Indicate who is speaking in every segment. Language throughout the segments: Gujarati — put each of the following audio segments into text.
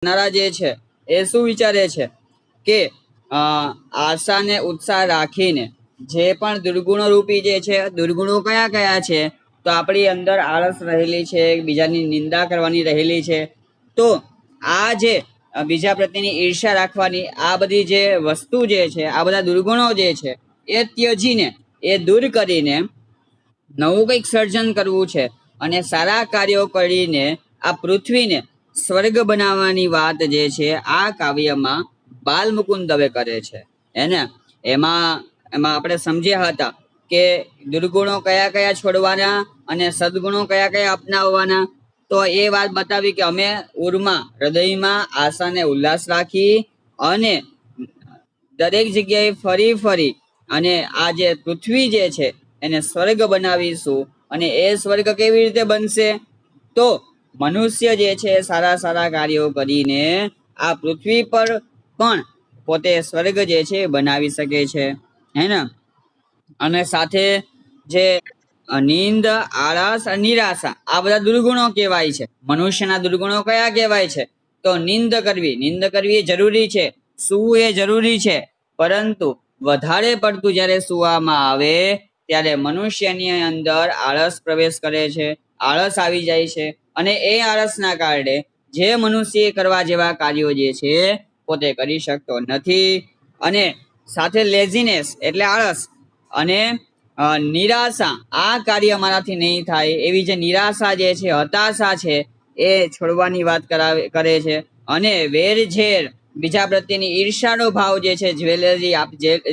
Speaker 1: કરનારા જે છે એ શું વિચારે છે કે આશા ને ઉત્સાહ રાખીને જે પણ દુર્ગુણો રૂપી જે છે, દુર્ગુણો કયા કયા છે, તો આપણી અંદર આળસ રહેલી છે, બીજાની નિંદા કરવાની રહેલી છે. તો આ જે બીજા પ્રત્યેની ઈર્ષ્યા રાખવાની આ બધી જે વસ્તુ જે છે, આ બધા દુર્ગુણો જે છે એ ત્યજીને, એ દૂર કરીને નવું કંઈક સર્જન કરવું છે અને સારા કાર્યો કરીને આ પૃથ્વીને સ્વર્ગ બનાવવાની વાત જે છે આ કાવ્યમાં બાલ મુકુંદ દવે કરે છે. એને એમાં એમાં આપણે સમજ્યા હતા કે દુર્ગુણો કયા કયા છોડવાના અને સદગુણો કયા કયા અપનાવવાના. તો એ વાત બતાવી કે અમે ઉરમાં હૃદયમાં આશાને ઉલ્લાસ રાખી અને દરેક જગ્યાએ ફરી ફરી અને આ જે પૃથ્વી જે છે એને સ્વર્ગ બનાવીશું. અને એ સ્વર્ગ કેવી રીતે બનશે? તો મનુષ્ય જે છે સારા સારા કાર્યો કરીને આ પૃથ્વી પર પણ પોતે સ્વર્ગ જે છે બનાવી શકે છે, હે ને. અને સાથે જે નીંદ, આળસ અને નિરાશા આ બધા દુર્ગુણો કહેવાય છે. મનુષ્યના દુર્ગુણો કયા કહેવાય છે? તો નિંદ કરવી એ જરૂરી છે, સૂવું એ જરૂરી છે, પરંતુ વધારે પડતું જ્યારે સૂવામાં આવે ત્યારે મનુષ્યની અંદર આળસ પ્રવેશ કરે છે, આળસ આવી જાય છે. અને એ આળસના કારણે જે મનુષ્ય કરવા જેવા કાર્યો જે છે પોતે કરી શકતો નથી. અને સાથે લેઝીનેસ એટલે આળસ અને નિરાશા, આ કાર્ય મારાથી નહીં થાય એવી જે નિરાશા જે છે, હતાશા છે, એ છોડવાની વાત કરે છે. અને વેરઝેર, બીજા પ્રત્યેની ઈર્ષાનો ભાવ જે છે,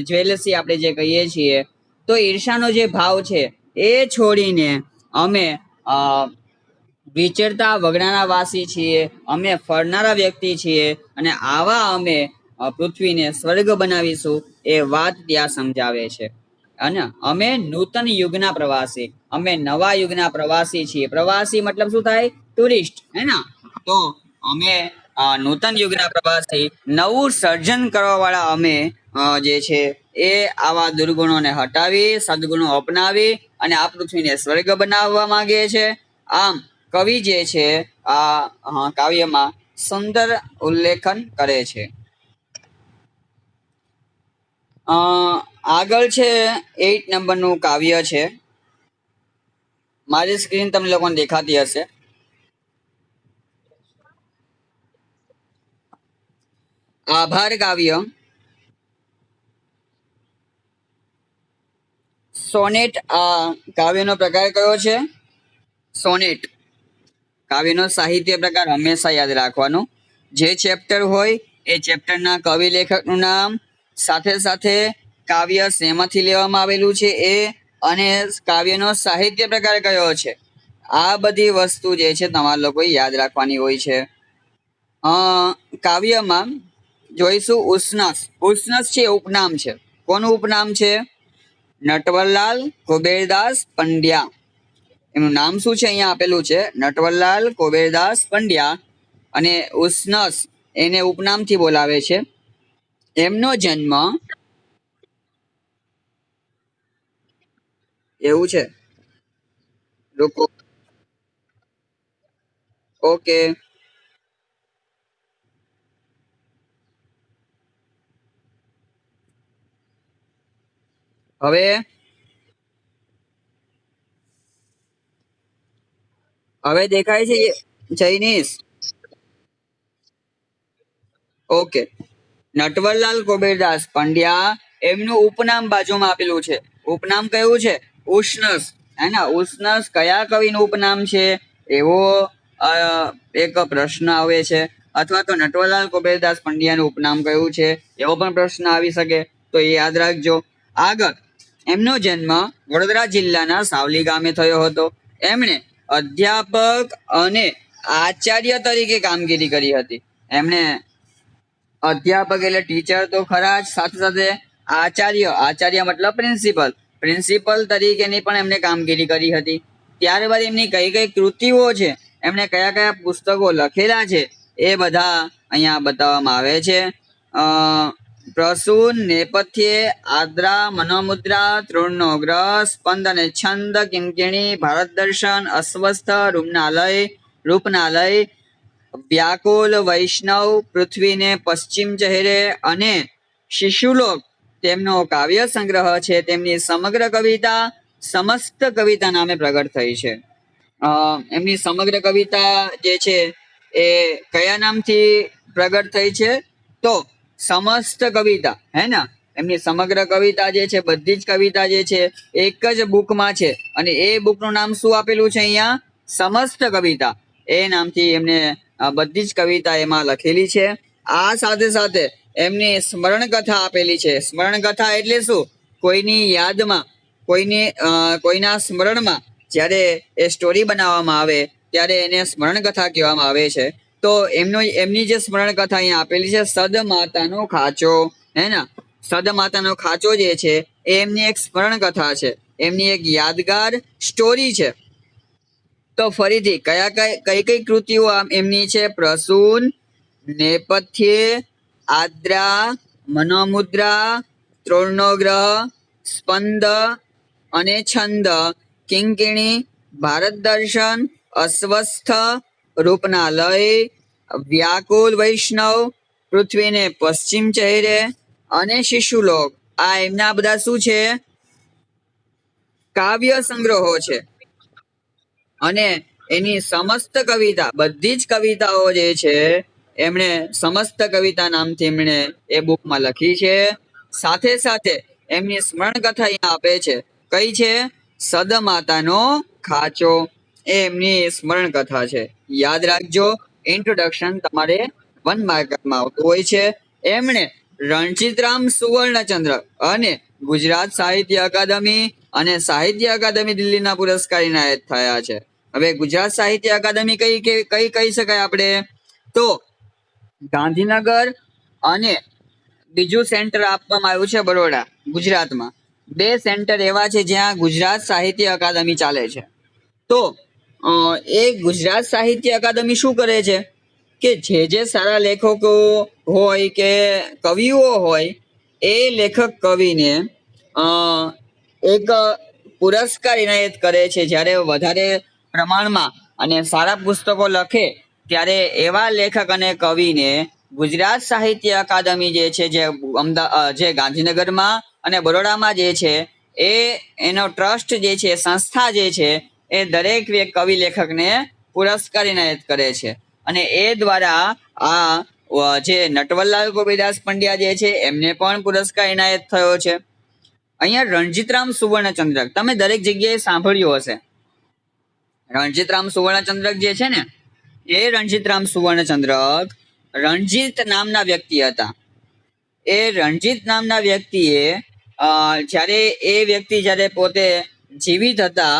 Speaker 1: જ્વેલસી આપણે જે કહીએ છીએ, તો ઈર્ષાનો જે ભાવ છે એ છોડીને અમે વિચરતા વગડાના વાસી છીએ, અમે ફરનારા વ્યક્તિ છીએ અને આવા અમે પૃથ્વીને સ્વર્ગ બનાવીશું એ વાત ત્યાં સમજાવે છે. અને અમે નૂતન યુગના પ્રવાસી, અમે નવા યુગના પ્રવાસી છીએ. પ્રવાસી મતલબ શું થાય? ટુરિસ્ટ, હે ને. તો અમે નૂતન યુગના પ્રવાસી, નવું સર્જન કરવા વાળા અમે જે છે એ આવા દુર્ગુણોને હટાવી સદગુણો અપનાવી અને આ પૃથ્વીને સ્વર્ગ બનાવવા માંગે છે. આમ કવિ જે છે આ કાવ્યમાં સુંદર ઉલ્લેખન કરે છે. આગળ છે 8 નંબરનું કાવ્ય છે. મારી સ્ક્રીન તમને લોકોને દેખાતી હશે. આભાર કાવ્ય. સોનેટ કાવ્યનો પ્રકાર કયો છે? સોનેટ કાવ્યનો સાહિત્ય પ્રકાર હંમેશા યાદ રાખવાનો. જે ચેપ્ટર હોય એ ચેપ્ટરના કવિ લેખકનું નામ, સાથે સાથે કાવ્ય શેમાંથી લેવામાં આવેલું છે એ, અને કાવ્યનો સાહિત્ય પ્રકાર કયો છે, આ બધી વસ્તુ જે છે તમારા લોકોએ યાદ રાખવાની હોય છે. કાવ્યમાં જોઈશું ઉષ્ણસ. ઉષ્ણસ છે ઉપનામ છે. કોનું ઉપનામ છે? નટવરલાલ કુબેરદાસ પંડ્યા. એનું નામ શું છે અહીંયા આપેલું છે? નટવરલાલ કુબેરદાસ પંડ્યા. અને ઉષ્ણસ એને ઉપનામથી બોલાવે છે. એમનો જન્મ, એવું છે, રૂકો, ઓકે. હવે દેખાય છે જૈનીશ? ઓકે. નટવરલાલ કુબેરદાસ પંડ્યા, એમનું ઉપનામ બાજુમાં આપેલું છે. ઉપનામ કયું છે? ઉષ્ણસ, હે ને. ઉષ્ણસ કયા કવિનું ઉપનામ છે એવો એક પ્રશ્ન આવે છે. અથવા તો નટવરલાલ કુબેરદાસ પંડ્યાનું ઉપનામ કયું છે એવો પણ પ્રશ્ન આવી શકે, તો એ યાદ રાખજો. આગળ, એમનો જન્મ વડોદરા જિલ્લાના સાવલી ગામે થયો હતો. એમણે અધ્યાપક અને આચાર્ય તરીકે કામગીરી કરી હતી. એમણે અધ્યાપક એટલે ટીચર તો ખરા જ, સાથે સાથે આચાર્ય મતલબ પ્રિન્સિપલ તરીકેની પણ એમણે કામગીરી કરી હતી. ત્યારબાદ એમની કઈ કઈ કૃતિઓ છે, એમણે કયા કયા પુસ્તકો લખેલા છે એ બધા અહીંયા બતાવવામાં આવે છે. પ્રસૂન, નેપથ્યે, આદ્રા, મનોમુદ્રા, તૃણનો ગ્રસ, સ્પંદ અને છંદ, કિંકિણી, ભારત દર્શન, અસ્વસ્થ, રૂપનાલય વ્યાકુલ વૈષ્ણવ પૃથ્વીને પશ્ચિમ ચહેરે અને શિશુલોક તેમનો કાવ્ય સંગ્રહ છે. તેમની સમગ્ર કવિતા સમસ્ત કવિતા નામે પ્રગટ થઈ છે. એમની સમગ્ર કવિતા જે છે એ કયા નામથી પ્રગટ થઈ છે? તો સમસ્ત કવિતા, હે ને? એમની સમગ્ર કવિતા જે છે, બધી જ કવિતા જે છે એક જ બુકમાં છે, અને એ બુકનું નામ શું આપેલું છે અહીંયા? સમસ્ત કવિતા. એ નામથી એમને બધી જ કવિતા એમાં લખેલી છે. આ સાથે સાથે એમની સ્મરણ કથા આપેલી છે. સ્મરણ કથા એટલે શું? કોઈની યાદમાં, કોઈના સ્મરણમાં જ્યારે એ સ્ટોરી બનાવવામાં આવે ત્યારે એને સ્મરણ કથા કહેવામાં આવે છે. તો એમની જે સ્મરણ કથા અહીંયા આપેલી છે, સદ માતાનો ખાચો, હે ને? સદ માતાનો ખાચો જે છે એ એમની એક સ્મરણ કથા છે, એમની એક યાદગાર સ્ટોરી છે. તો ફરીથી કઈ કઈ કૃતિઓ એમની છે? પ્રસૂન, નેપથ્યે, આદ્રા, મનોમુદ્રા, ત્રોર્ણોગ્રહ, સ્પંદ અને છંદ, કિંકિણી, ભારત દર્શન, અસ્વસ્થ, રૂપના લય, વ્યાકુલ વૈષ્ણવ, પૃથ્વીને પશ્ચિમ ચહેરે અને શિશુલોક. આ એમના બધા શું છે? કાવ્ય સંગ્રહો છે. અને એની સમસ્ત કવિતા, બધી જ કવિતાઓ જે છે એમણે સમસ્ત કવિતા નામથી એમણે એ બુકમાં લખી છે. સાથે સાથે એમની સ્મરણ કથા અહીંયા આપે છે. કઈ છે? સદ માતાનો ખાચો. એ એમની સ્મરણ કથા છે. યાદ રાખજો, ઇન્ટ્રોડક્શન તમારે 1 માર્કમાં આવતું હોય છે. એમણે રણજીતરામ સુવર્ણચંદ્રક અને ગુજરાત સાહિત્ય અકાદમી અને સાહિત્ય અકાદમી દિલ્હીના પુરસ્કાર એનાયત થયા છે. હવે ગુજરાત સાહિત્ય અકાદમી કઈ કહી શકાય આપણે? તો ગાંધીનગર અને બીજું સેન્ટર આપવામાં આવ્યું છે બરોડા, ગુજરાતમાં. 2 સેન્ટર એવા છે જ્યાં ગુજરાત સાહિત્ય અકાદમી ચાલે છે. તો એ ગુજરાત સાહિત્ય અકાદમી શું કરે છે કે જે સારા લેખકો હોય કે કવિઓ હોય એ લેખક કવિને એક પુરસ્કાર એનાયત કરે છે. જ્યારે વધારે પ્રમાણમાં અને સારા પુસ્તકો લખે ત્યારે એવા લેખક અને કવિને ગુજરાત સાહિત્ય અકાદમી જે છે, જે ગાંધીનગરમાં અને બરોડામાં જે છે, એનો ટ્રસ્ટ જે છે, સંસ્થા જે છે, એ દરેક કવિ લેખકને પુરસ્કાર એનાયત કરે છે. અને એ દ્વારા આ જે નટવરલાલ ગોપીદાસ પંડ્યા જે છે એમને પણ પુરસ્કાર એનાયત થયો છે. અહીંયા રણજીતરામ સુવર્ણચંદ્રક તમે દરેક જગ્યાએ સાંભળ્યું હશે. રણજીતરામ સુવર્ણચંદ્રક જે છે ને, એ રણજીતરામ સુવર્ણચંદ્રક રણજીત નામના વ્યક્તિ હતા. એ રણજીત નામના વ્યક્તિએ જ્યારે પોતે જીવિત હતા,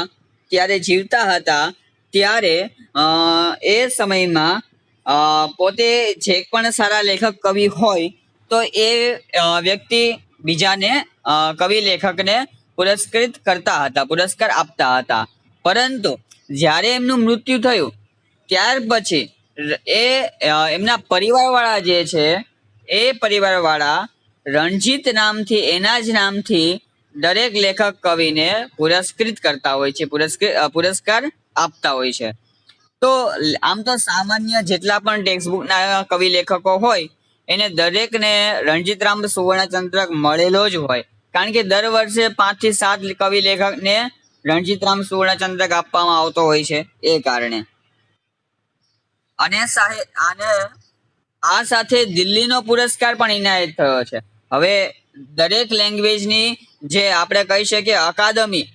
Speaker 1: જીવતા હતા, ત્યારે એ સમયમાં પોતે જે પણ સારા લેખક કવિ હોય તો એ વ્યક્તિ બીજાને કવિ લેખકને પુરસ્કૃત કરતા હતા, પુરસ્કાર આપતા હતા. પરંતુ જ્યારે એમનું મૃત્યુ થયું ત્યાર પછી એમના પરિવારવાળા જે છે, એ પરિવારવાળા રણજીત નામથી, એના જ નામથી દરેક લેખક કવિને પુરસ્કૃત કરતા હોય છે, પુરસ્કાર આપતા હોય છે. તો આમ તો સામાન્ય જેટલા પણ ટેક્સ્ટબુકના કવિ લેખકો હોય એને દરેકને રણજીતરામ સુવર્ણચંદ્રક મળેલો જ હોય, કારણ કે દર વર્ષે 5 થી 7 કવિ લેખકને રણજીતરામ સુવર્ણચંદ્રક આપવામાં આવતો હોય છે એ કારણે. અને આ સાથે દિલ્હીનો પુરસ્કાર પણ એનાયત થયો છે. હવે દરેક લેંગ્વેજની જે આપણે કહી શકીએ અકાદમી,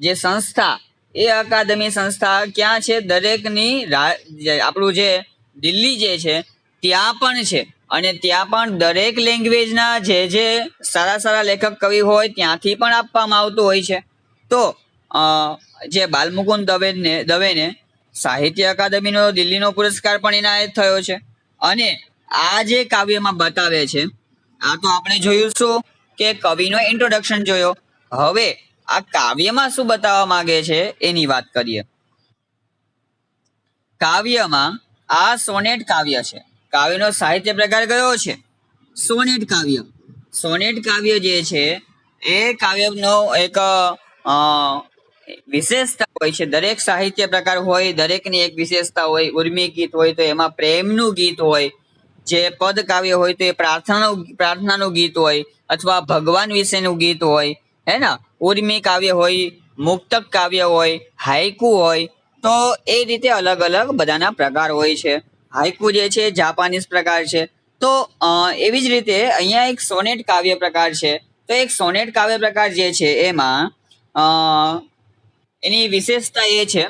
Speaker 1: જે સંસ્થા, એ અકાદમી સંસ્થા ક્યાં છે? દરેકની આપણું જે દિલ્હી જે છે ત્યાં પણ છે. અને ત્યાં પણ દરેક લેંગ્વેજના જે સારા લેખક કવિ હોય ત્યાંથી પણ આપવામાં આવતું હોય છે. તો જે બાલમુકુંદ દવેને સાહિત્ય અકાદમીનો દિલ્હીનો પુરસ્કાર પણ એનાયત થયો છે. અને આ જે કાવ્યમાં બતાવે છે, આ તો આપણે જોયું શું કે કવિનો ઇન્ટ્રોડક્શન જોયો. હવે આ કાવ્યમાં શું બતાવવા માંગે છે એની વાત કરીએ. કાવ્યમાં આ સોનેટ કાવ્ય છે. કાવ્યનો સાહિત્ય પ્રકાર કયો છે? સોનેટ કાવ્ય. સોનેટ કાવ્ય જે છે એ કાવ્યનો એક વિશેષતા હોય છે. દરેક સાહિત્ય પ્રકાર હોય, દરેકની એક વિશેષતા હોય. ઉર્મી ગીત હોય તો એમાં પ્રેમનું ગીત હોય, જે પદ કાવ્ય હોય તો એ પ્રાર્થનાનું ગીત હોય, અથવા ભગવાન વિશેનું ગીત હોય, હે ને. ઉર્મી કાવ્ય હોય, મુક્તક કાવ્ય હોય, હાઈકુ હોય. તો એ રીતે અલગ અલગ બધાના પ્રકાર હોય છે. હાઈકુ જે છે જાપાનીઝ પ્રકાર છે. તો એવી જ રીતે અહીંયા એક સોનેટ કાવ્ય પ્રકાર છે. તો એક સોનેટ કાવ્ય પ્રકાર જે છે એમાં એની વિશેષતા એ છે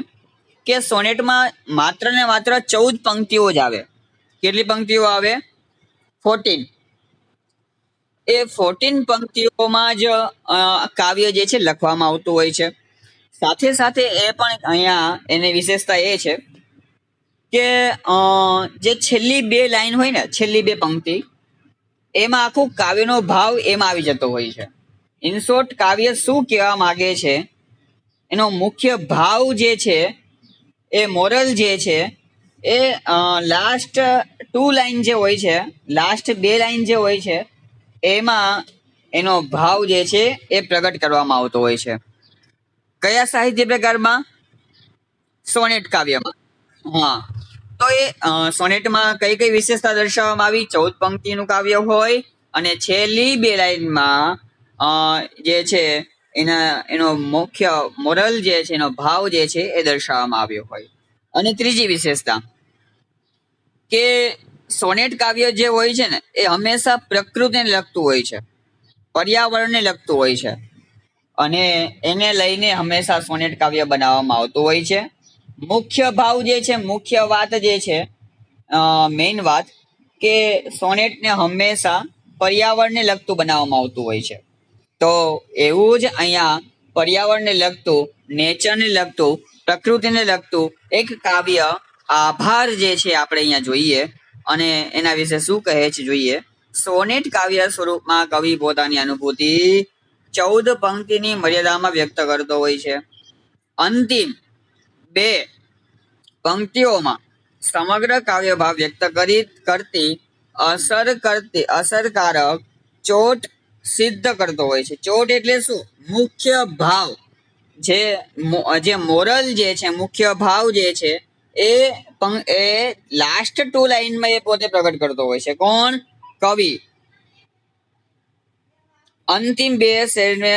Speaker 1: કે સોનેટમાં માત્ર ને માત્ર 14 પંક્તિઓ જ આવે. કેટલી પંક્તિઓ આવે? 14. એ 14 પંક્તિઓમાં જ કાવ્ય જે છે લખવામાં આવતું હોય છે. સાથે સાથે એ પણ અહીંયા એની વિશેષતા એ છે કે જે છેલ્લી 2 લાઈન હોય ને, છેલ્લી 2 પંક્તિ, એમાં આખું કાવ્યનો ભાવ એમાં આવી જતો હોય છે. ઇન શોર્ટ, કાવ્ય શું કહેવા માંગે છે એનો મુખ્ય ભાવ જે છે, એ મોરલ જે છે, એ લાસ્ટ 2 લાઈન જે હોય છે, લાસ્ટ 2 લાઈન જે હોય છે, એમાં એનો ભાવ જે છે એ પ્રગટ કરવામાં આવતો હોય છે. કયા સાહિત્ય પ્રકારમાં? સોનેટ કાવ્યમાં. હા. તો એ સોનેટમાં કઈ કઈ વિશેષતા દર્શાવવામાં આવી? 14 પંક્તિનું કાવ્ય હોય અને છેલ્લી 2 લાઈનમાં જે છે એનો મુખ્ય મોરલ જે છે, એનો ભાવ જે છે એ દર્શાવવામાં આવ્યો હોય. અને ત્રીજી વિશેષતા કે સોનેટ કાવ્ય જે હોય છે ને, એ હંમેશા પ્રકૃતિને લગતું હોય છે, પર્યાવરણને લગતું હોય છે, અને એને લઈને હંમેશા સોનેટ કાવ્ય બનાવવામાં આવતું હોય છે. મુખ્ય ભાવ જે છે, મુખ્ય વાત જે છે, મેઇન વાત, કે સોનેટને હંમેશા પર્યાવરણને લગતું બનાવવામાં આવતું હોય છે. તો એવું જ અહીંયા પર્યાવરણને લગતું, નેચરને લગતું, પ્રકૃતિને લગતું એક કાવ્ય આભાર જે છે આપણે અહીંયા જોઈએ. અને એના વિશે શું કહે છે જોઈએ. સોનેટ કાવ્ય સ્વરૂપમાં કવિ પોતાની અનુભૂતિ 14 પંક્તિની મર્યાદામાં વ્યક્ત કરતો હોય છે. અંતિમ 2 પંક્તિઓમાં સમગ્ર કાવ્ય ભાવ વ્યક્ત કરતી અસરકારક ચોટ સિદ્ધ કરતો હોય છે. ચોટ એટલે શું? મુખ્ય ભાવ, જે મોરલ જે છે, મુખ્ય ભાવ જે છે, એ લાસ્ટ 2 લાઈનમાં એ પોતે પ્રગટ કરતો હોય છે. કોણ? કવિ. અંતિમ 2 શેરને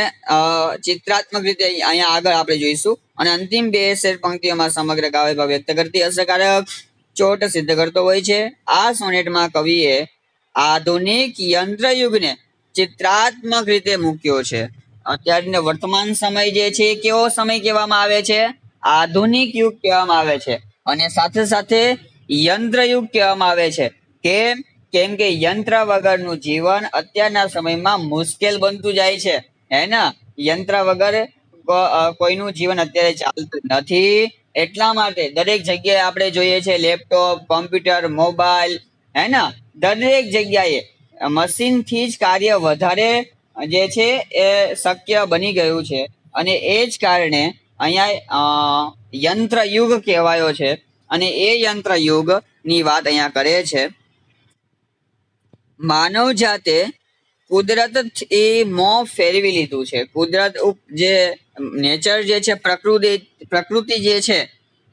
Speaker 1: ચિત્રાત્મક રીતે અહીંયા આગળ આપણે જોઈશું. અને અંતિમ 2 શેર પંક્તિઓમાં સમગ્ર કાવ્ય ભાવ વ્યક્ત કરતી અસરકારક ચોટ સિદ્ધ કરતો હોય છે. આ સોનેટમાં કવિએ આધુનિક યંત્રયુગને ચિત્રાત્મક રીતે મૂક્યો છે. અત્યારનો વર્તમાન સમય જે છે, કેવો સમય કહેવામાં આવે છે? આધુનિક યુગ કહેવામાં આવે છે. અને સાથે સાથે યંત્રયુગ કહેવામાં આવે છે. કેમ કે યંત્ર વગરનું જીવન અત્યારના સમયમાં મુશ્કેલ બનતું જાય છે, હે ને. યંત્ર વગર કોઈનું જીવન અત્યારે ચાલતું નથી. એટલા માટે દરેક જગ્યાએ આપણે જોઈએ છે લેપટોપ, કોમ્પ્યુટર, મોબાઈલ, હે ને. દરેક જગ્યાએ મશીનથી જ કાર્ય વધારે જે છે એ શક્ય બની ગયું છે. અને એ જ કારણે અહીંયા યંત્ર યુગ કહેવાયો છે. અને એ યંત્ર યુગની વાત અહીંયા કરે છે. માનવ જાતે કુદરત એ મોં ફેરવી લીધું છે. કુદરત જે નેચર જે છે, પ્રકૃતિ જે છે,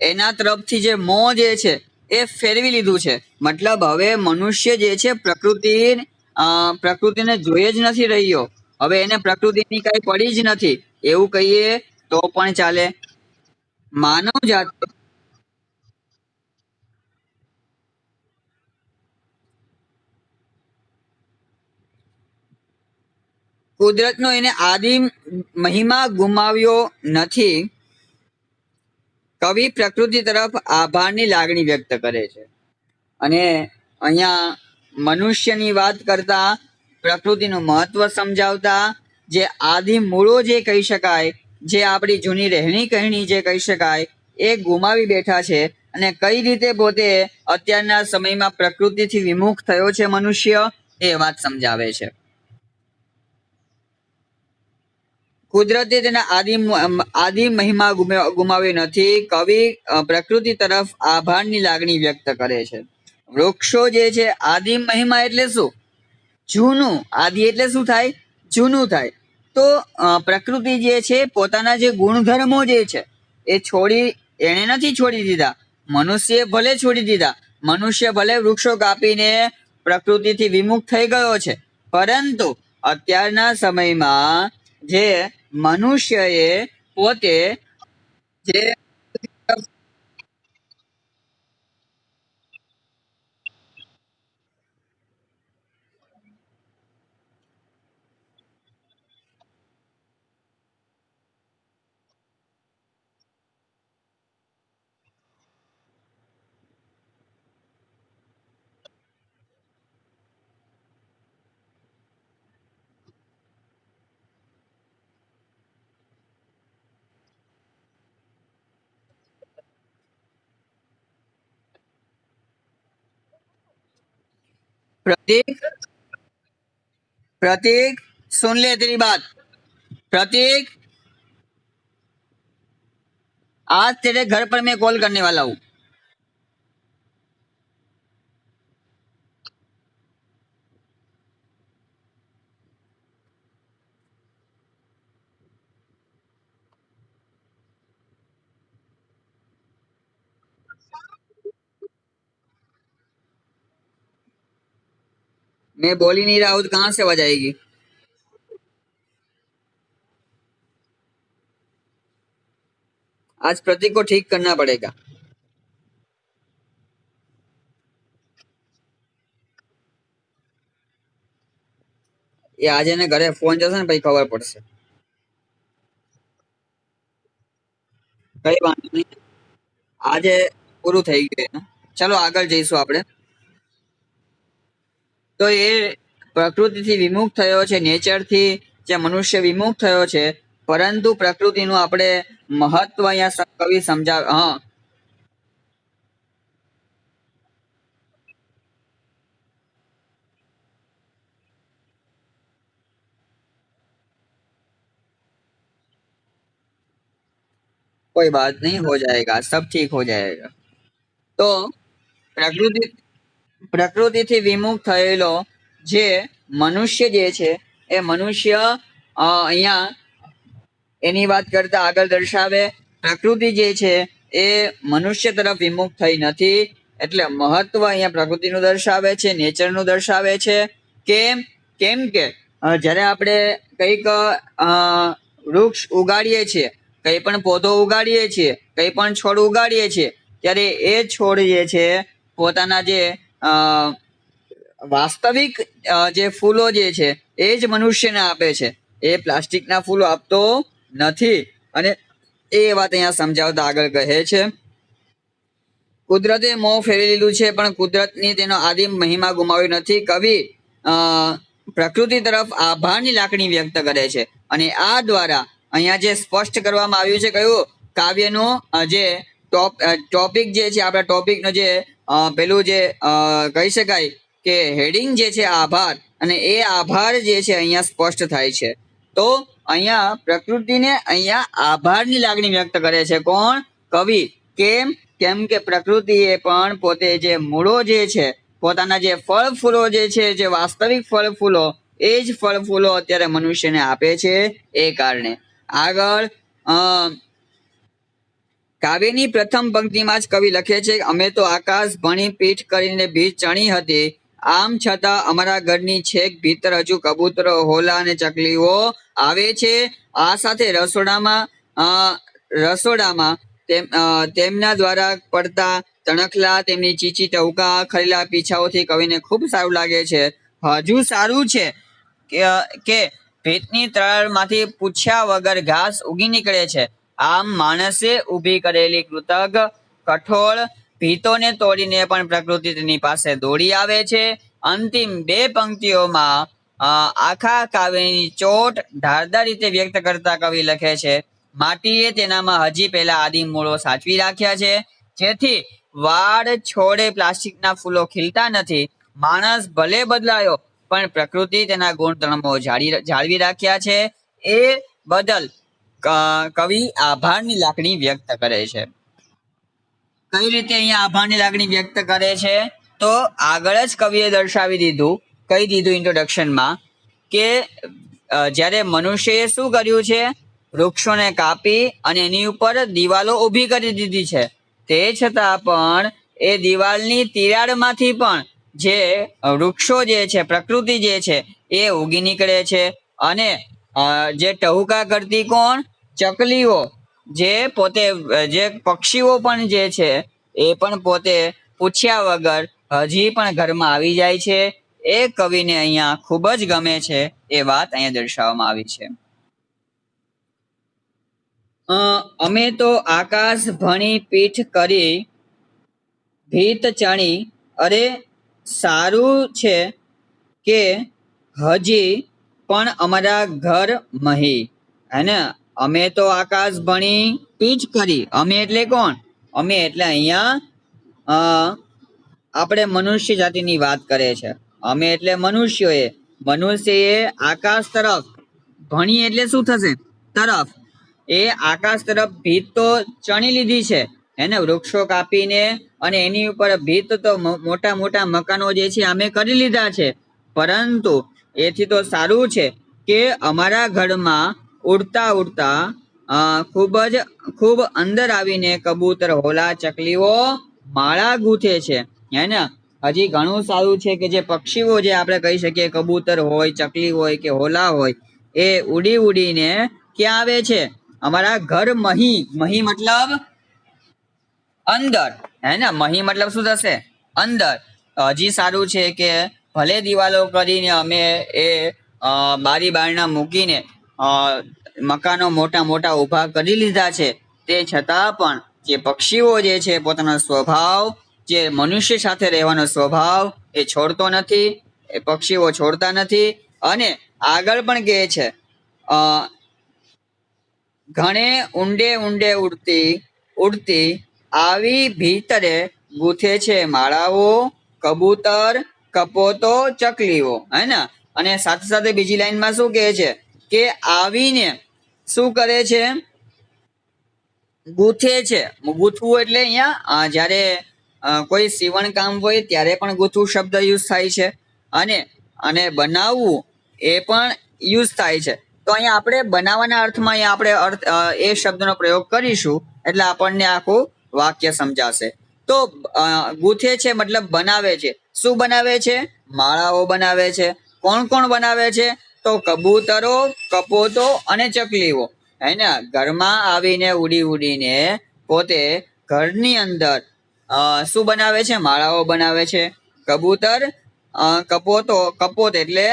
Speaker 1: એના તરફથી જે મોં જે છે એ ફેરવી લીધું છે. મતલબ હવે મનુષ્ય જે છે પ્રકૃતિને જોઈ જ નથી રહ્યો. હવે એને પ્રકૃતિની કઈ પડી જ નથી, એવું કહીએ તો પણ ચાલે. માનવ જાતે કુદરતનો એને આદિ મહિમા ગુમાવ્યો નથી. કવિ પ્રકૃતિ તરફ આભારની લાગણી વ્યક્ત કરે છે. અને અહીંયા મનુષ્યની વાત કરતા, પ્રકૃતિનું મહત્વ સમજાવતા, જે આદિ મૂળો જે કહી શકાય, જે આપણી જૂની રહેણી કહેણી જે કહી શકાય, એ ગુમાવી બેઠા છે. અને કઈ રીતે પોતે અત્યારના સમયમાં પ્રકૃતિથી વિમુખ થયો છે મનુષ્ય, એ વાત સમજાવે છે. કુદરતે તેના આદિ મહિમા ગુમાવી નથી. કવિ પ્રકૃતિ તરફ આભારની લાગણી વ્યક્ત કરે છે. વૃક્ષો જે છે, આદિ મહિમા એટલે શું? જૂનું. આદિ એટલે શું થાય? જૂનું થાય. તો પ્રકૃતિ જે છે પોતાના જે ગુણધર્મો જે છે એ એણે નથી છોડી દીધા. મનુષ્યએ ભલે છોડી દીધા, મનુષ્ય ભલે વૃક્ષો કાપીને પ્રકૃતિથી વિમુખ થઈ ગયો છે, પરંતુ અત્યારના સમયમાં જે મનુષ્યએ પોતે જે प्रतीक, प्रतीक सुन ले तेरी बात। प्रतीक, आज तेरे घर पर मैं कॉल करने वाला हूँ। मैं बोल ही नहीं रहा हूँ तो कहाँ से बजाएगी? आज प्रतीक को ठीक करना पड़ेगा। એ આજે ને ઘરે ફોન જશે ને પછી ખબર પડશે. કઈ વાંધો નહીં, આજે પૂરું થઈ ગયું એનું. ચલો આગળ જઈશું આપણે. તો એ પ્રકૃતિથી વિમુખ થયો છે, નેચરથી જે મનુષ્ય વિમુખ થયો છે, પરંતુ પ્રકૃતિનું આપણે મહત્વ અહીંયા કવિ સમજાવ. હા, कोई बात नहीं, हो जाएगा, सब ठीक हो जाएगा. તો પ્રકૃતિ પ્રકૃતિથી વિમુખ થયેલો જે મનુષ્ય જે છે એ મનુષ્ય અહીંયા એની વાત કરતા આગળ દર્શાવે પ્રકૃતિ જે છે એ મનુષ્ય તરફ વિમુખ થઈ નથી. એટલે મહત્વ અહીંયા પ્રકૃતિનું દર્શાવે છે, નેચરનું દર્શાવે છે. કેમ? કેમ કે જ્યારે આપણે કંઈક વૃક્ષ ઉગાડીએ છીએ, કંઈ પણ પૌધો ઉગાડીએ છીએ, કંઈ પણ છોડ ઉગાડીએ છીએ, ત્યારે એ છોડ જે છે પોતાના જે વાસ્તવિક જે ફૂલો જે છે એ જ મનુષ્યને આપે છે, એ પ્લાસ્ટિકના ફૂલો આપતો નથી. અને એ વાત અહીંયા સમજાવતા આગળ કહે છે, કુદરતે મોં ફેરવી લીધું છે પણ કુદરતની તેનો આદિમ મહિમા ગુમાવ્યો નથી. કવિ પ્રકૃતિ તરફ આભારની લાગણી વ્યક્ત કરે છે અને આ દ્વારા અહીંયા જે સ્પષ્ટ કરવામાં આવ્યું છે કયું કાવ્યનું જે ટોપિક જે છે આપણા ટોપિકનો જે પેલું જે કહી શકાય કે હેડિંગ જે છે આભાર, અને એ આભાર જે છે અહીંયા સ્પષ્ટ થાય છે. તો અહીંયા પ્રકૃતિને અહીંયા આભારની લાગણી વ્યક્ત કરે છે કોણ? કવિ. કેમ? કેમ કે પ્રકૃતિએ પણ પોતે જે મૂળો જે છે પોતાના જે ફળ ફૂલો જે છે જે વાસ્તવિક ફળ ફૂલો એ જ ફળ ફૂલો અત્યારે મનુષ્યને આપે છે એ કારણે. આગળ કાવ્યની પ્રથમ પંક્તિમાં જ કવિ લખે છે, અમે તો આકાશ ભણી પીઠ કરીને ભીત ચણી હતી, આમ છતાં અમારા ઘરની છેક ભીતર હજુ કબૂતરો, હોલા અને ચકલીઓ આવે છે. આ સાથે રસોડામાં તેમના દ્વારા પડતા તણખલા, તેમની ચીચી ટહુકા, ખરેલા પીછાઓથી કવિને ખૂબ સારું લાગે છે. હજુ સારું છે કે ભીતની તળમાંથી પૂછ્યા વગર ઘાસ ઉગી નીકળે છે. આમ માણસે ઊભી કરેલી કૃતજ્ઞ કઠોળ ભીતોને તોડીને પણ પ્રકૃતિ તેની પાસે દોડી આવે છે. અંતિમ બે પંક્તિઓમાં આખા કાવ્યની ચોટ ધારદાર રીતે વ્યક્ત કરતા કવિ લખે છે, માટીએ તેનામાં હજી પહેલા આદિમ મૂળો સાચવી રાખ્યા છે, જેથી વાડ છોડે પ્લાસ્ટિકના ફૂલો ખીલતા નથી. માણસ ભલે બદલાયો પણ પ્રકૃતિ તેના ગુણધર્મો જાળવી રાખ્યા છે. એ બદલ કવિ આભારની લાગણી વ્યક્ત કરે છે. કઈ રીતે અહીંયા આભારની લાગણી વ્યક્ત કરે છે? તો આગળ જ કવિએ દર્શાવી દીધું, કહી દીધું ઇન્ટ્રોડક્શનમાં કે જ્યારે મનુષ્યએ શું કર્યું છે, વૃક્ષોને કાપી અને એની ઉપર દિવાલો ઊભી કરી દીધી છે, તે છતાં પણ એ દિવાલની તિરાડમાંથી પણ જે વૃક્ષો જે છે, પ્રકૃતિ જે છે એ ઉગી નીકળે છે. અને જે ટહુકા કરતી કોણ, ચકલીઓ, જે પોતે જે પક્ષીઓ પણ જે છે એ પણ પોતે પૂછ્યા વગર હજી પણ ઘરમાં આવી જાય છે. એ કવિને અહીંયા ખૂબ જ ગમે છે. એ વાત અહીંયા દર્શાવવામાં આવી છે. અમે તો આકાશ ભણી પીઠ કરી ભીત ચણી, અરે સારું છે કે હજી પણ અમારા ઘર મહી. હે ને, અમે તો આકાશ ભણી પીઠ કરી. અમે એટલે કોણ? અમે એટલે અહીંયા આપણે મનુષ્ય જાતિની વાત કરે છે. અમે એટલે મનુષ્યએ આકાશ તરફ, ભણી એટલે શું થશે, તરફ, એ આકાશ તરફ ભીત તો ચણી લીધી છે, એને વૃક્ષો કાપીને, અને એની ઉપર ભીત તો મોટા મોટા મકાનો જે છે અમે કરી લીધા છે. પરંતુ એથી તો સારું છે કે અમારા ઘરમાં ઉડતા ઉડતા ખૂબ અંદર આવીને કબૂતર, હોલા, ચકલીઓ માળા ગૂંથે છે. હે ને, હજી ઘણું સારું છે કે જે પક્ષીઓ, જે આપણે કહી શકીએ કબૂતર હોય, ચકલી હોય કે હોલા હોય, એ ઉડી ઉડીને ક્યાં આવે છે, અમારા ઘર મહી. મહી મતલબ અંદર. હે ને, મહી મતલબ શું થશે, અંદર. હજી સારું છે કે ભલે દિવાલો કરીને અમે એ બારી બારણા મૂકીને મકાનો મોટા મોટા ઊભા કરી લીધા છે, તે છતાં પણ જે પક્ષીઓ જે છે પોતાનો સ્વભાવ, જે મનુષ્ય સાથે રહેવાનો સ્વભાવ એ છોડતો નથી. એ પક્ષીઓ છોડતા નથી. અને આગળ પણ કહે છે, ઘણે ઊંડે ઊંડે ઉડતી આવી ભીતરે ગૂંથે છે માળાઓ, કબૂતર, કપોતો, ચકલીઓ. હે ને, અને સાથે સાથે બીજી લાઈનમાં શું કહે છે કે આવીને શું કરે છે, ગૂંથે છે. ગૂંથવું એટલે અહીંયા જ્યારે કોઈ સીવણ કામ હોય ત્યારે પણ ગૂંથવું શબ્દ યુઝ થાય છે, અને બનાવવું એ પણ યુઝ થાય છે. તો અહીંયા આપણે બનાવવાના અર્થમાં અહીંયા આપણે એ શબ્દનો પ્રયોગ કરીશું, એટલે આપણને આખું વાક્ય સમજાશે. તો ગૂંથે છે મતલબ બનાવે છે. શું બનાવે છે? માળાઓ બનાવે છે. કોણ કોણ બનાવે છે? તો કબૂતરો, કપોતો અને ચકલીઓ. હે ને, ઘરમાં આવીને ઉડી ઉડીને પોતે ઘરની અંદર શું બનાવે છે? માળાઓ બનાવે છે. કબૂતર, કપોત એટલે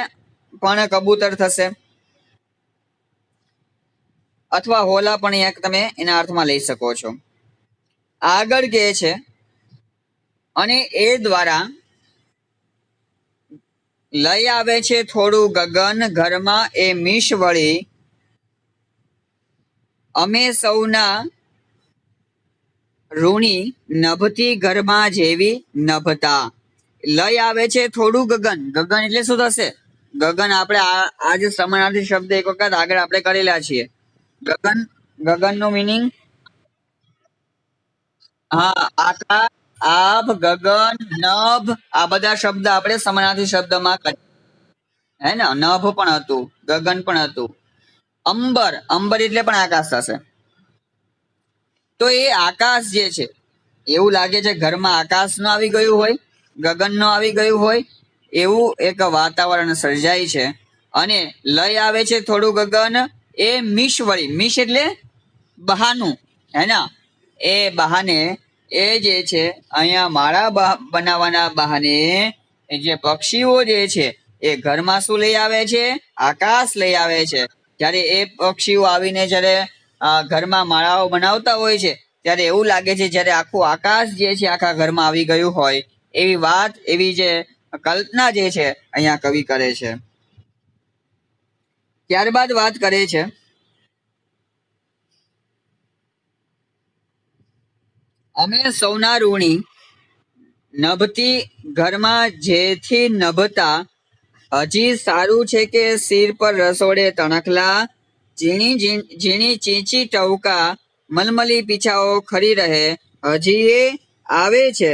Speaker 1: પણ કબૂતર થશે, અથવા હોલા પણ એક તમે એના અર્થમાં લઈ શકો છો. આગળ કહે છે, અને એ દ્વારા લઈ આવે છે થોડું ગગન, ઘરમાં એ મીશ વળી, અમે સૌના ઋણી, નભતી ઘરમાં જેવી નભતા. લઈ આવે છે થોડું ગગન. ગગન એટલે શું થશે? ગગન આપણે આ જે સમાનાર્થી શબ્દ એક વખત આગળ આપણે કરેલા છીએ. ગગન નો મિનિંગ, હા, આકાશ, આભ, ગગન, નભ, આ બધા શબ્દ આપણે સમાનાર્થી શબ્દમાં કરીએ. હે ને, નભ પણ હતું, ગગન પણ હતું. અંબર, અંબર એટલે પણ આકાશ થશે. તો એ આકાશ જે છે, એવું લાગે છે ઘરમાં આકાશ નો આવી ગયું હોય, ગગન નો આવી ગયું હોય, એવું એક વાતાવરણ સર્જાય છે. અને લઈ આવે છે થોડું ગગન, એ મીશ વળી. મીશ એટલે બહાનું. હે ને, એ બહાને એ જે છે અહીંયા માળા બનાવવાના બહાને જે પક્ષીઓ જે છે એ ઘરમાં શું લઈ આવે છે? આકાશ લઈ આવે છે. જ્યારે એ પક્ષીઓ આવીને જ્યારે ઘરમાં માળાઓ બનાવતા હોય છે, ત્યારે એવું લાગે છે જ્યારે આખું આકાશ જે છે આખા ઘરમાં આવી ગયું હોય, એવી વાત, એવી જે કલ્પના જે છે અહીંયા કવિ કરે છે. ત્યારબાદ વાત કરે છે, અમે સૌના ઋણી, નભતી ઘરમાં જેથી નભતા, હજી સારું છે કે શિર પર રસોડે તણખલા, ઝીણી ચીંચી ટવકા, મલમલી પીછાઓ ખરી રહે, હજી એ આવે છે.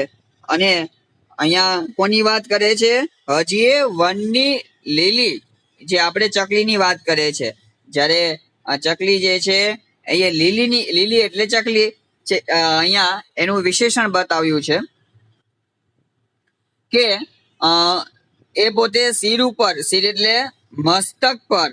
Speaker 1: અને અહીંયા કોની વાત કરે છે? હજી એ વનની લીલી, જે આપણે ચકલીની વાત કરે છે, જ્યારે ચકલી જે છે અહીંયા લીલી એટલે ચકલી છે. અહીંયા એનું વિશેષણ બતાવ્યું છે કે અ, એ પોતે શિર એટલે મસ્તક પર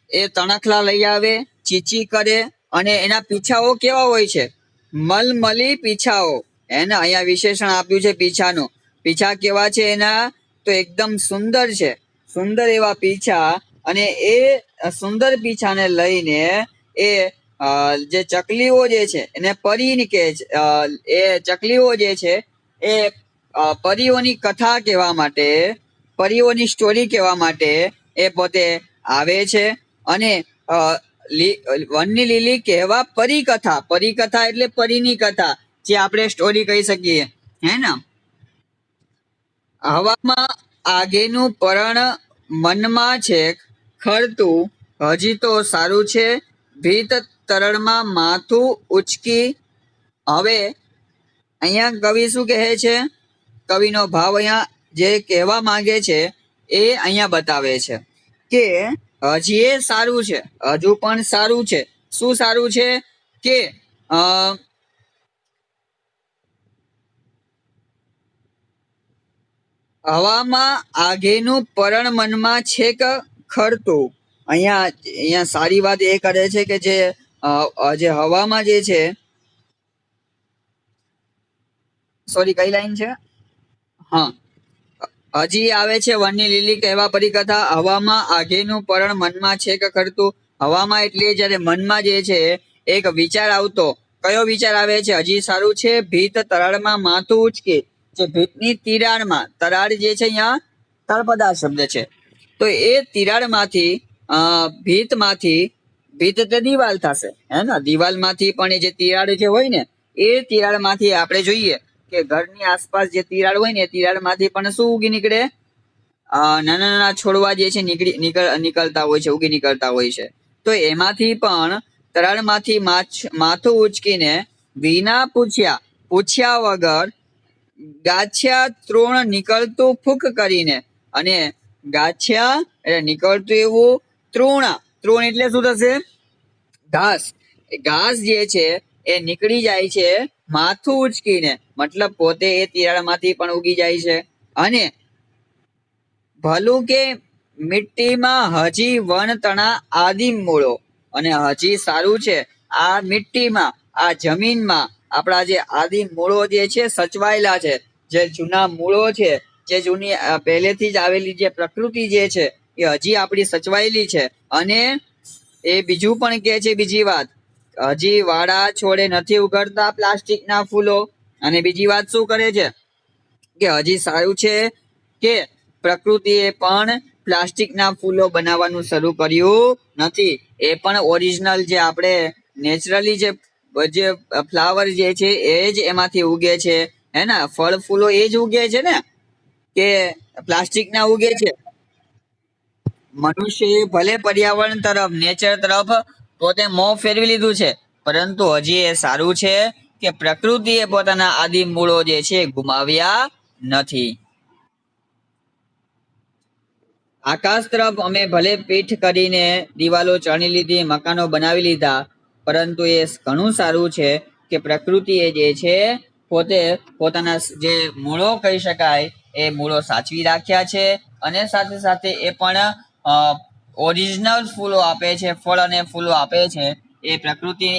Speaker 1: એ તણખલા લઈ આવે, ચીચી કરે, અને એના પીછાઓ કેવા હોય છે? મલમલી પીછાઓ. એને અહીંયા વિશેષણ આપ્યું છે પીછાનું. પીછા કેવા છે એના? તો એકદમ સુંદર છે, સુંદર એવા પીછા. અને એ સુંદર પીછાને લઈને એ જે ચકલીઓ જે છે એને પરી કે એ ચકલીઓ જે છે એ પરીઓની કથા કહેવા માટે, પરીઓની સ્ટોરી કહેવા માટે એ પોતે આવે છે. અને વનની લીલી કહેવા પરીકથા એટલે પરીની કથા, જે આપણે સ્ટોરી કહી શકીએ, હે ને. હવામાં આગેનું પરણ મનમાં છેક ખરતું, હજી તો સારું છે ભીત તરણમાં માથું ઉચકી. હવે અહીંયા કવિ શું કહે છે? કવિનો ભાવ અહીંયા જે કહેવા માંગે છે એ અહીંયા બતાવે છે કે હજી એ સારું છે, હજુ પણ સારું છે. શું સારું છે? કે હવામાં આગેનું પરણ મનમાં છેક ખરતું. અહીંયા સારી વાત એ કરે છે કે જે હવામાં જે છે, સોરી કઈ લાઈન છે? હા, હજી આવે છે વનની લીલી કહેવા પરિકથા. હવામાં આગેનું પરણ મનમાં છેક ખરતું. હવામાં એટલે જ્યારે મનમાં જે છે એક વિચાર આવતો. કયો વિચાર આવે છે? હજી સારું છે ભીત તરાળમાં માથું ઉચકે. જે ભીતની તિરાડમાં, તરાડ જે છે અહીંયા તળપદા શબ્દ છે, તો એ તિરાડમાંથી ભીતમાંથી, ભીત એટલે દિવાલ થશે, હે ને. દિવાલમાંથી પણ એ જે તિરાડ જે હોય ને, એ તિરાડમાંથી આપણે જોઈએ કે ઘરની આસપાસ જે તિરાડ હોય ને, એ તિરાડમાંથી પણ શું ઉગી નીકળે? નાના નાના છોડવા જે છે નીકળતા હોય છે, ઉગી નીકળતા હોય છે. તો એમાંથી પણ તરાડમાંથી માથું ઉચકીને વિના પૂછ્યા વગર ગાછ્યા તૃણ નીકળતું ફૂંક કરીને, અને ગાછ્યા એટલે નીકળતું એવું તૃણ એટલે શું થશે? ઘાસ. ઘાસ જે છે એ નીકળી જાય છે માથું ઉચકીને, મતલબ પોતે એ તિરાડમાંથી પણ ઉગી જાય છે. અને ભલું કે મિટ્ટીમાં હજી વન તણા આદિમ મૂળો. અને હજી સારું છે આ મિટ્ટીમાં, આ જમીનમાં આપણા જે આદિમ મૂળો જે છે સચવાયેલા છે, જે જૂના મૂળો છે, જે જૂની પહેલેથી જ આવેલી જે પ્રકૃતિ જે છે એ હજી આપણી સચવાયેલી છે. અને એ બીજું પણ કહે છે, બીજી વાત, હજી વાડા છોડે નથી ઉઘડતા પ્લાસ્ટિકના ફૂલો. અને બીજી વાત શું કરે છે કે હજી સારું છે કે પ્રકૃતિએ પણ પ્લાસ્ટિકના ફૂલો બનાવવાનું શરૂ કર્યું નથી. એ પણ ઓરિજિનલ જે આપણે નેચરલી જે ફ્લાવર જે છે એ જ એમાંથી ઉગે છે, હે ને. ફળ ફૂલો એ જ ઉગે છે ને, કે પ્લાસ્ટિકના ઉગે છે? મનુષ્યએ ભલે પર્યાવરણ તરફ, નેચર તરફ પોતે મોં ફેરવી લીધું છે, પરંતુ હજી એ સારું છે કે પ્રકૃતિએ પોતાના આદિમ મૂળો જે છે ગુમાવ્યા નથી. આકાશ તરફ અમે ભલે પીઠ કરીને દિવાલો ચણી લીધી, મકાનો બનાવી લીધા, પરંતુ એ ઘણું સારું છે કે પ્રકૃતિએ જે છે પોતે પોતાના જે મૂળો કહી શકાય એ મૂળો સાચવી રાખ્યા છે. અને સાથે સાથે એ પણ ઓરિજિનલ ફૂલો આપે છે, ફળ અને ફૂલો આપે છે. એ પ્રકૃતિ,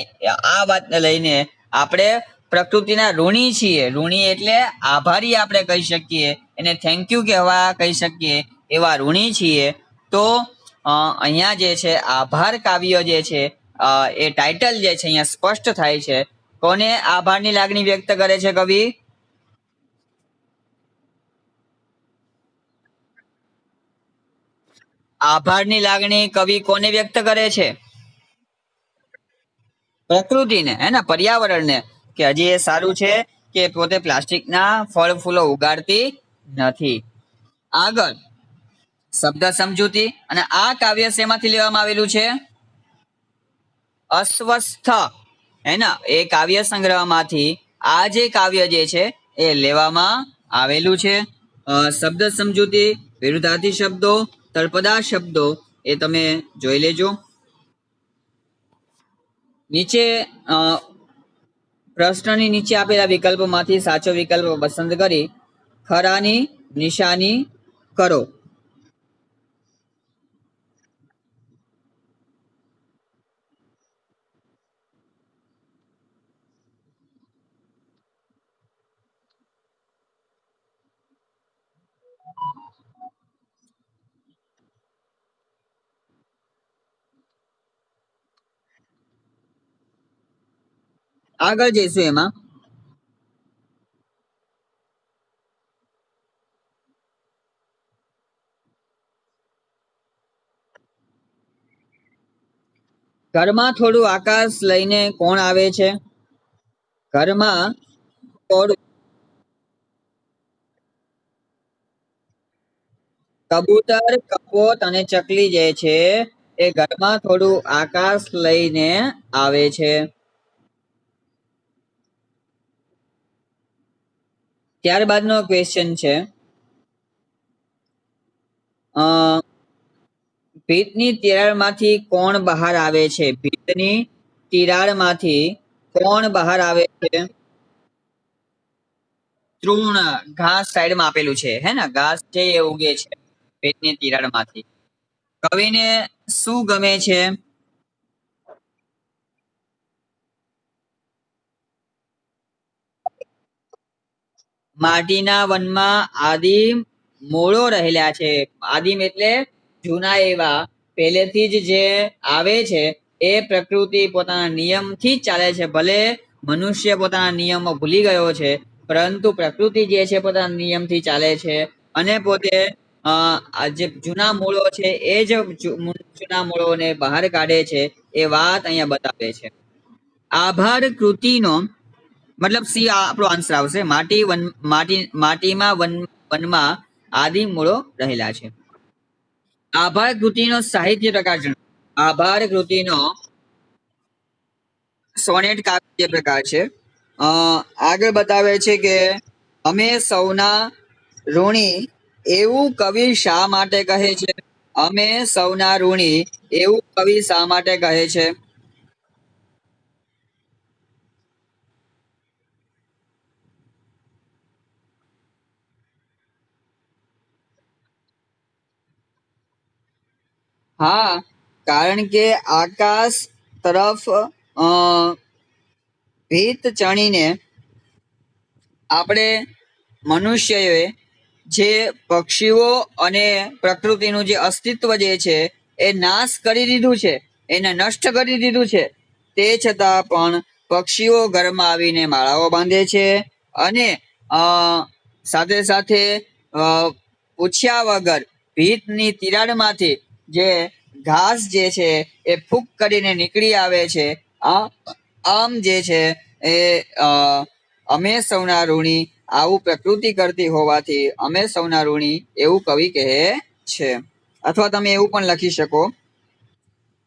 Speaker 1: આ વાતને લઈને આપણે પ્રકૃતિના ઋણી છીએ. ઋણી એટલે આભારી આપણે કહી શકીએ, એને થેન્ક યુ કહેવા કહી શકીએ, એવા ઋણી છીએ. તો અહીંયા જે છે આભાર કાવ્ય જે છે એ ટાઇટલ જે છે અહીંયા સ્પષ્ટ થાય છે. કોને આભારની લાગણી વ્યક્ત કરે છે કવિ? આભારની લાગણી કવિ કોને વ્યક્ત કરે છે? પ્રકૃતિને, હે ને, પર્યાવરણને, કે હજી એ સારું છે કે પોતે પ્લાસ્ટિકના ફળ ફૂલો ઉગાડતી નથી. આગળ શબ્દ સમજૂતી. અને આ કાવ્ય શેમાંથી લેવામાં આવેલું છે? અસ્વસ્થ, હે ને, એ કાવ્ય સંગ્રહમાંથી આ જે કાવ્ય જે છે એ લેવામાં આવેલું છે. શબ્દ સમજૂતી, વિરુદ્ધાર્થી શબ્દો, તળપદા શબ્દો એ તમે જોઈ લેજો. નીચે પ્રશ્નની નીચે આપેલા વિકલ્પોમાંથી સાચો વિકલ્પ પસંદ કરી ખરાની નિશાની કરો. આગળ જઈશું એમાં. ઘરમાં થોડું આકાશ લઈને કોણ આવે છે? ઘરમાં થોડું કબૂતર, કપોત અને ચકલી જે છે એ ઘરમાં થોડું આકાશ લઈને આવે છે. ત્યારબાદનો ક્વેશ્ચન છે ભીતની તિરાડમાંથી કોણ બહાર આવે છે? ભીતની તિરાડમાંથી કોણ બહાર આવે છે? તૃણ, ઘાસ સાઈડમાં આપેલું છે, હે ને? ઘાસ છે એ ઉગે છે ભીતની તિરાડમાંથી. કવિને શું ગમે છે? માટીના વનમાં આદિમ મૂળો રહેલા છે. આદિમ એટલે જૂના એવા, પહેલેથી જ જે આવે છે એ પ્રકૃતિ પોતાના નિયમથી જ ચાલે છે. ભલે મનુષ્ય પોતાના નિયમો ભૂલી ગયો છે, પરંતુ પ્રકૃતિ જે છે પોતાના નિયમથી ચાલે છે અને પોતે આ જે જૂના મૂળો છે એ જ જૂના મૂળોને બહાર કાઢે છે. એ વાત અહીંયા બતાવે છે. આભાર કૃતિનો મતલબ સી આપણો આન્સર આવશે. માટીમાં વનમાં આદિમ મૂળો રહેલા છે. આભાર કૃતિનો સાહિત્ય પ્રકાર જણાવો. આભાર કૃતિનો સોનેટ કાવ્ય પ્રકાર છે. આગળ બતાવે છે કે અમે સૌના ઋણી એવું કવિ શા માટે કહે છે? અમે સૌના ઋણી એવું કવિ શા માટે કહે છે? હા, કારણ કે આકાશ તરફ ભીત ચણીને આપણે મનુષ્યએ જે પક્ષીઓ અને પ્રકૃતિનું જે અસ્તિત્વ જે છે એ નાશ કરી દીધું છે, એને નષ્ટ કરી દીધું છે. તે છતાં પણ પક્ષીઓ ઘરમાં આવીને માળાઓ બાંધે છે અને સાથે સાથે પૂછ્યા વગર ભીતની તિરાડમાંથી જે ઘાસ જે છે એ ફૂંક કરીને નીકળી આવે છે. આમ જે છે એ અમે સૌના ઋણી આવું પ્રકૃતિ કરતી હોવાથી અમે સૌના ઋણી એવું કવિ કહે છે. અથવા તમે એવું પણ લખી શકો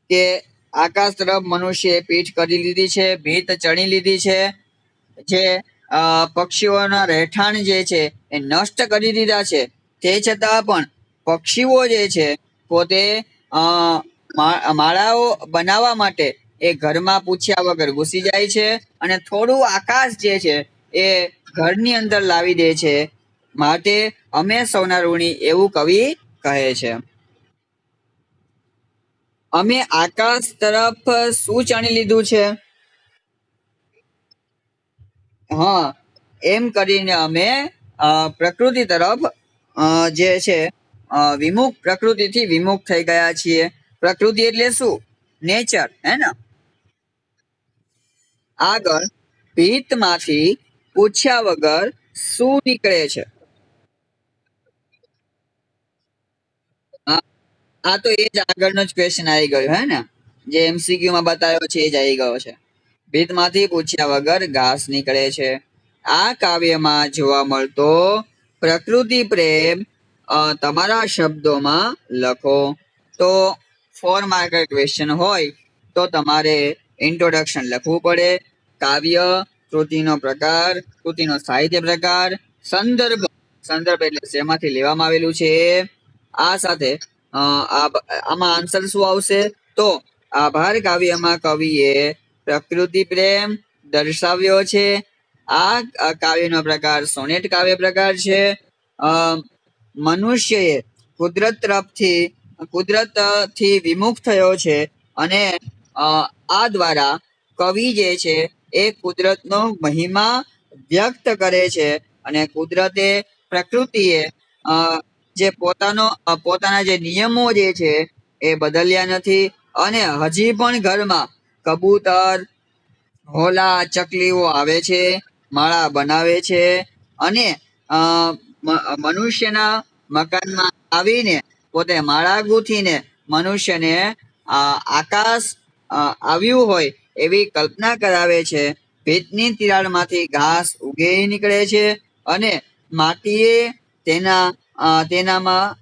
Speaker 1: કે આકાશ તરફ મનુષ્યએ પીઠ કરી લીધી છે, ભીત ચણી લીધી છે, જે પક્ષીઓના રહેઠાણ જે છે એ નષ્ટ કરી દીધા છે. તે છતાં પણ પક્ષીઓ જે છે પોતે માળાઓ બનાવવા માટે એ ઘરમાં પૂછ્યા વગર ઘૂસી જાય છે અને થોડું આકાશ જે છે એ ઘરની અંદર લાવી દે છે. માટે અમે સૌના ઋણી એવું કવિ કહે છે. અમે આકાશ તરફ શું ચણી લીધું છે? હા, એમ કરીને અમે પ્રકૃતિ તરફ જે છે વિમુખ, પ્રકૃતિથી વિમુખ થઈ ગયા છીએ. પ્રકૃતિ એટલે શું? નેચર, હે ને? આગળ ભીતમાંથી પૂછ્યા વગર શું નીકળે છે? આ તો એ જ આગળનો જ ક્વેશ્ચન આવી ગયો, હે ને? જે MCQ માં બતાવ્યો છે એ જ આવી ગયો છે. ભીતમાંથી પૂછ્યા વગર ઘાસ નીકળે છે. આ કાવ્યમાં જોવા મળતો પ્રકૃતિ પ્રેમ તમારા શબ્દોમાં લખો. તો 4 માર્કર ક્વેશ્ચન હોય તો તમારે ઇન્ટ્રોડક્શન લખવું પડે. કાવ્ય, કૃતિનો પ્રકાર, કૃતિનો સાહિત્ય પ્રકાર, સંદર્ભ, સંદર્ભ એટલે શેમાંથી લેવામાં આવેલું છે? આ સાથે આમાં આન્સર શું આવશે? તો આભાર કાવ્યમાં કવિએ પ્રકૃતિ પ્રેમ દર્શાવ્યો છે. આ કાવ્યનો પ્રકાર સોનેટ કાવ્ય પ્રકાર છે. મનુષ્યએ કુદરતથી વિમુખ થયો છે અને આ દ્વારા કવિ જે છે એ કુદરતનો મહિમા વ્યક્ત કરે છે અને પ્રકૃતિએ જે પોતાના જે નિયમો જે છે એ બદલ્યા નથી અને હજી પણ ઘરમાં કબૂતર હોલા ચકલીઓ આવે છે, માળા બનાવે છે અને મનુષ્યના મકાનમાં આવીને પોતે માળા ગૂંથીને મનુષ્યને આકાશ આવ્યું હોય એવી કલ્પના કરાવે છે. ભીતની તિરાડમાંથી ઘાસ ઉગી નીકળે છે અને માટીએ તેનામાં